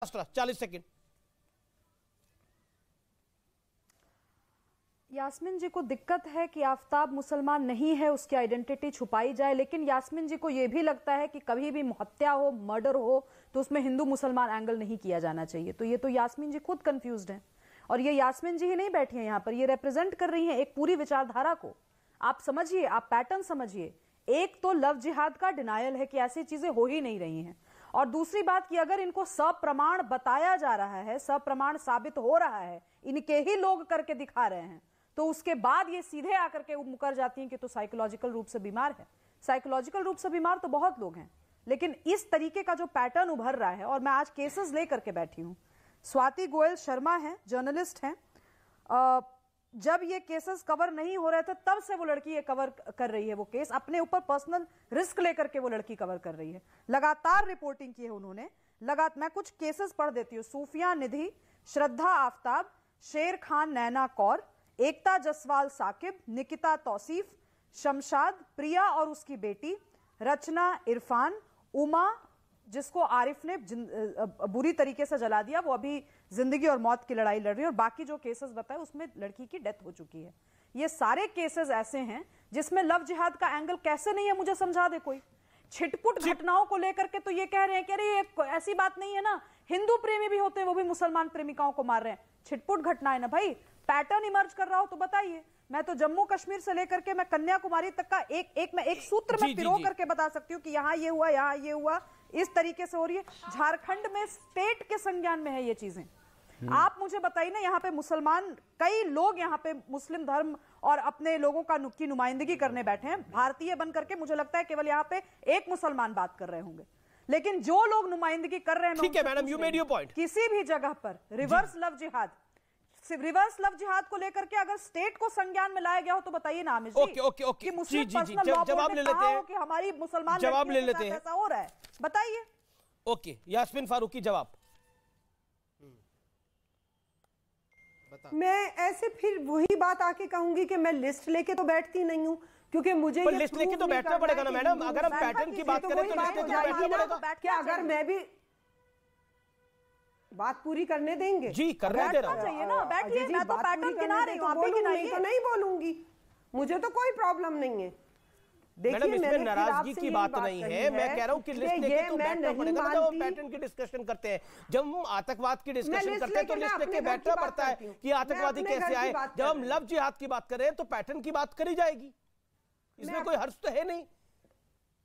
40 second. Yasmin जी को दिक्कत है कि आफताब मुसलमान नहीं है, उसकी आइडेंटिटी छुपाई जाए, लेकिन यास्मीन जी को यह भी लगता है कि कभी भी हत्या हो, मर्डर हो, तो उसमें हिंदू मुसलमान एंगल नहीं किया जाना चाहिए। तो ये तो यास्मीन जी खुद कंफ्यूज्ड हैं, और ये यास्मीन जी ही नहीं बैठी हैं यहाँ पर, ये रिप्रेजेंट कर रही हैं एक पूरी विचारधारा को। आप समझिए, आप पैटर्न समझिए। एक तो लव जिहाद का डिनायल है कि ऐसी चीजें हो ही नहीं रही हैं, और दूसरी बात कि अगर इनको सप्रमाण बताया जा रहा है, सप्रमाण साबित हो रहा है, इनके ही लोग करके दिखा रहे हैं, तो उसके बाद ये सीधे आकर के मुकर जाती हैं कि तो साइकोलॉजिकल रूप से बीमार है। साइकोलॉजिकल रूप से बीमार तो बहुत लोग हैं, लेकिन इस तरीके का जो पैटर्न उभर रहा है, और मैं आज केसेस लेकर के बैठी हूं। स्वाति गोयल शर्मा है, जर्नलिस्ट हैं। जब ये केसेस कवर नहीं हो रहे थे तब से वो लड़की ये कवर कर रही है, वो केस अपने ऊपर पर्सनल रिस्क लेकर के वो लड़की कवर कर रही है, लगातार रिपोर्टिंग की है उन्होंने। मैं कुछ केसेस पढ़ देती हूँ। सूफिया निधि, श्रद्धा आफ्ताब, शेर खान नैना कौर, एकता जसवाल साकिब, निकिता तौसीफ, शमशाद, प्रिया और उसकी बेटी, रचना इरफान, उमा जिसको आरिफ ने बुरी तरीके से जला दिया, वो अभी जिंदगी और मौत की लड़ाई लड़ रही है, और बाकी जो केसेस बताए उसमें लड़की की डेथ हो चुकी है। ये सारे केसेस ऐसे हैं जिसमें लव जिहाद का एंगल कैसे नहीं है, मुझे समझा दे कोई। छिटपुट घटनाओं को लेकर के तो ये कह रहे हैं कि अरे ये ऐसी बात नहीं है ना, हिंदू प्रेमी भी होते हैं, वो भी मुसलमान प्रेमिकाओं को मार रहे हैं। छिटपुट घटना है ना भाई, पैटर्न इमर्ज कर रहा हो तो बताइए। मैं तो जम्मू कश्मीर से लेकर के मैं कन्याकुमारी तक का एक सूत्र में पिरो करके बता सकती हूँ कि यहाँ ये हुआ, यहाँ ये हुआ, इस तरीके से हो रही है। झारखंड में स्टेट के संज्ञान में है ये चीजें। आप मुझे बताइए ना, यहाँ पे मुसलमान कई लोग यहाँ पे मुस्लिम धर्म और अपने लोगों की नुमाइंदगी करने बैठे हैं, भारतीय बन करके। मुझे लगता है केवल यहाँ पे एक मुसलमान बात कर रहे होंगे, लेकिन जो लोग नुमाइंदगी कर रहे हैं, ठीक है madam, you made your point. किसी भी जगह पर रिवर्स लव जिहाद को लेकर के अगर स्टेट को संज्ञान में लाया गया हो तो बताइए ना आमिर जी। ओके कि मुस्लिम पर्सनल लॉ जवाब ले लेते हैं कि हमारी मुसलमान जवाब ले लेते हैं, ऐसा हो रहा है, बताइए। ओके, यास्मीन फारूकी जवाब। मैं ऐसे फिर वही बात आके कहूंगी कि मैं लिस्ट लेके तो बैठती नहीं हूं, क्योंकि मुझे ये लिस्ट लेके तो बैठना पड़ेगा ना मैडम। अगर हम पैटर्न की बात करें तो लिस्ट लेके बैठना पड़ेगा। क्या अगर मैं भी बात पूरी करने देंगे? जी, करने दे रहा हूं। चाहिए ना, बैठिए। मैं तो पैटर्न गिना रही हूं, आप भी गिनाइए। तो नहीं बोलूंगी, मुझे तो कोई प्रॉब्लम नहीं है। मैडम, इसमें नाराजगी की बात नहीं है, मैं कह रहा हूं कि लिस्ट लेके तो बैठना पड़ेगा ना। जब हम पैटर्न की डिस्कशन करते हैं, जब हम आतंकवाद की डिस्कशन करते हैं तो लिस्ट लेके बैठना पड़ता है कि आतंकवादी कैसे आए। जब हम लव जिहाद की बात करें तो पैटर्न की बात करी जाएगी, इसमें कोई हर्ष तो है नहीं।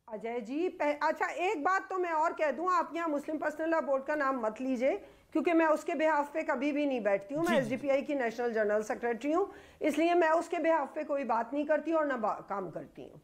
अजय जी, अच्छा एक बात तो मैं और कह दूं, आप यहाँ मुस्लिम पर्सनल लॉ बोर्ड का नाम मत लीजिए, क्योंकि मैं उसके बिहाफ पे कभी भी नहीं बैठती हूँ। मैं एसडीपीआई की नेशनल जनरल सेक्रेटरी हूँ, इसलिए मैं उसके बिहाफ पे कोई बात नहीं करती और ना काम करती हूँ,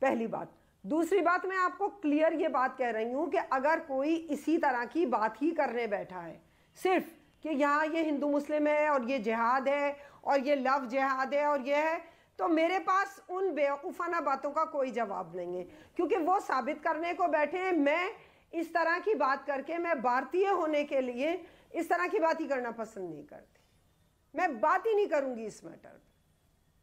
पहली बात। दूसरी बात, मैं आपको क्लियर ये बात कह रही हूँ कि अगर कोई इसी तरह की बात ही करने बैठा है, सिर्फ कि यहाँ ये हिंदू मुस्लिम है और ये जिहाद है और ये लव जिहाद है और ये है, तो मेरे पास उन बेवकूफ़ाना बातों का कोई जवाब नहीं है, क्योंकि वो साबित करने को बैठे हैं। मैं इस तरह की बात करके, मैं भारतीय होने के लिए इस तरह की बात ही करना पसंद नहीं करती, मैं बात ही नहीं करूंगी इस मैटर पे।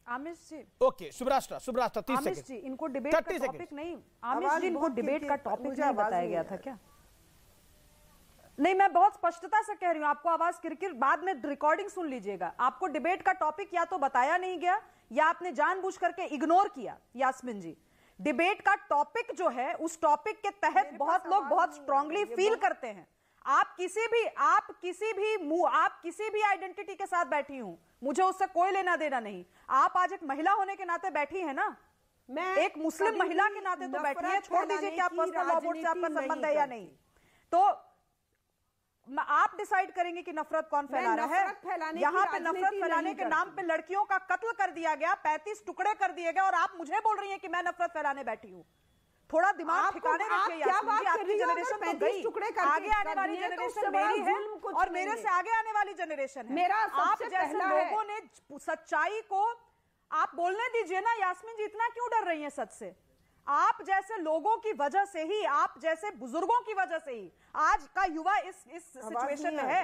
आमिर जी, ओके, सुब्रास्ट्रा 30 सेकंड जी, इनको डिबेट का टॉपिक नहीं, आमिर जी इनको डिबेट का टॉपिक नहीं बताया गया था क्या? नहीं, मैं बहुत स्पष्टता से कह रही हूं, आपको आवाज किरकिर, बाद में रिकॉर्डिंग सुन लीजिएगा। आपको डिबेट का टॉपिक या तो बताया नहीं गया या आपने जानबूझ करके इग्नोर किया। यास्मीन जी, डिबेट का टॉपिक जो है, उस टॉपिक के तहत बहुत लोग बहुत स्ट्रांगली फील करते हैं। आप किसी भी आइडेंटिटी के साथ बैठी हूं, मुझे उससे कोई लेना देना नहीं। आप आज एक महिला होने के नाते बैठी है ना, मैं एक मुस्लिम महिला के नाते तो बैठी है। छोड़ दीजिए कि आप पर्सनल लॉ बोर्ड से आपका संबंध है या नहीं, तो आप डिसाइड करेंगे कि नफरत कौन फैला रहा है। यहाँ पे नफरत फैलाने के नाम पे लड़कियों का कत्ल कर दिया गया, 35 टुकड़े कर दिए गए, और आप मुझे बोल रही हैं कि मैं नफरत फैलाने बैठी हूँ। थोड़ा दिमाग ठिकाने रखिए यास्मीन जी, आपकी जनरेशन तो गई, आगे आने वाली जनरेशन मेरी है और मेरे से आगे आने वाली जनरेशन है। आप जैसे लोगों ने सच्चाई को, आप बोलने दीजिए ना यास्मीन जी, इतना क्यों डर रही हैं सच से? आप जैसे लोगों की वजह से ही, आप जैसे बुजुर्गों की वजह से ही आज का युवा इस सिचुएशन में है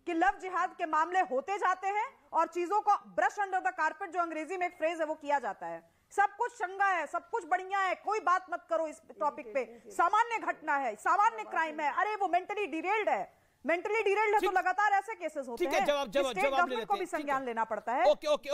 कि लव जिहाद के मामले होते जाते हैं और चीजों को ब्रश अंडर द कारपेट, जो अंग्रेजी में एक फ्रेज है, वो किया जाता है। सब कुछ चंगा है, सब कुछ बढ़िया है, कोई बात मत करो इस टॉपिक पे, सामान्य घटना है, सामान्य क्राइम है, अरे वो मेंटली डिरेल्ड है। मेंटली डिरेल्ड है तो लगातार ऐसे केसेस होते हैं। जवाब को भी संज्ञान लेना पड़ता है। ओके।